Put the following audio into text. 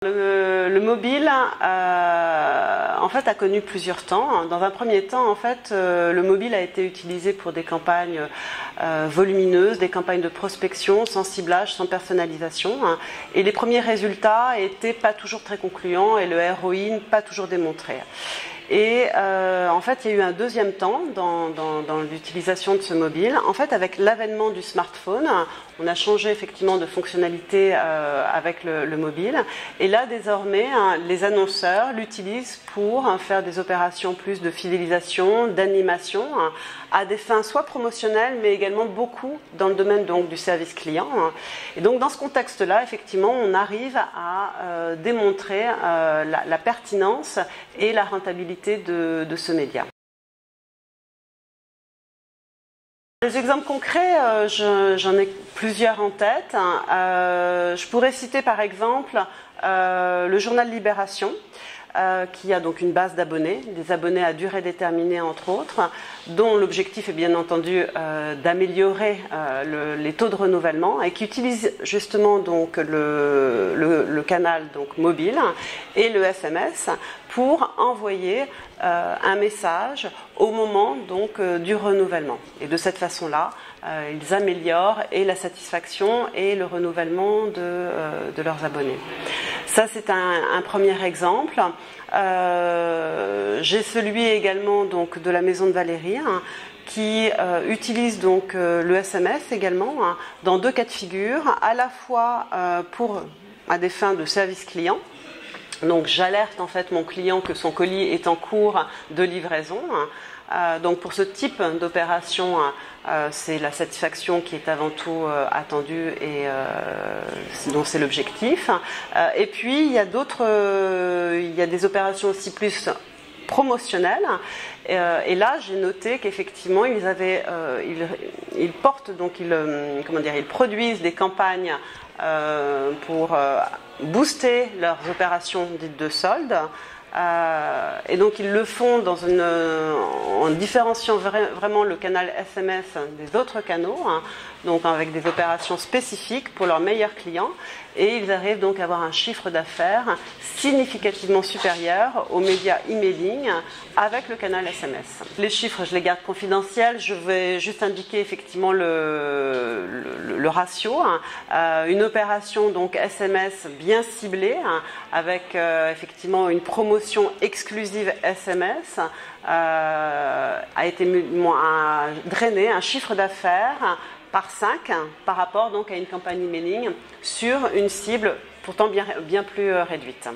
Le mobile, en fait, a connu plusieurs temps. Dans un premier temps, en fait, le mobile a été utilisé pour des campagnes volumineuses, des campagnes de prospection, sans ciblage, sans personnalisation. Et les premiers résultats étaient pas toujours très concluants et le ROI pas toujours démontré. Et en fait, il y a eu un deuxième temps dans l'utilisation de ce mobile. En fait, avec l'avènement du smartphone, on a changé effectivement de fonctionnalité avec le mobile. Et là, désormais, les annonceurs l'utilisent pour faire des opérations plus de fidélisation, d'animation, à des fins soit promotionnelles, mais également beaucoup dans le domaine donc, du service client. Et donc, dans ce contexte-là, effectivement, on arrive à démontrer la pertinence et la rentabilité de ce média. Les exemples concrets, j'en ai plusieurs en tête. Je pourrais citer par exemple le journal Libération, qui a donc une base d'abonnés, des abonnés à durée déterminée entre autres, dont l'objectif est bien entendu d'améliorer les taux de renouvellement et qui utilise justement donc le canal donc mobile et le SMS pour envoyer un message au moment donc du renouvellement. Et de cette façon-là, ils améliorent et la satisfaction et le renouvellement de leurs abonnés. Ça, c'est un premier exemple. J'ai celui également donc, de la Maison de Valérie, qui utilise donc le SMS également dans deux cas de figure, à la fois à des fins de service client. Donc j'alerte en fait mon client que son colis est en cours de livraison. Donc pour ce type d'opération, c'est la satisfaction qui est avant tout attendue et dont c'est l'objectif. Et puis il y a des opérations aussi plus promotionnelles. Et là, j'ai noté qu'effectivement, ils produisent des campagnes pour booster leurs opérations dites de solde. Et donc ils le font en différenciant vraiment le canal SMS des autres canaux, donc avec des opérations spécifiques pour leurs meilleurs clients, et ils arrivent donc à avoir un chiffre d'affaires significativement supérieur aux médias emailing avec le canal SMS. Les chiffres, je les garde confidentiels, je vais juste indiquer effectivement le ratio. Une opération donc SMS bien ciblée, avec effectivement une promotion exclusive SMS, a été drainé un chiffre d'affaires par 5 par rapport donc à une campagne emailing sur une cible pourtant bien plus réduite.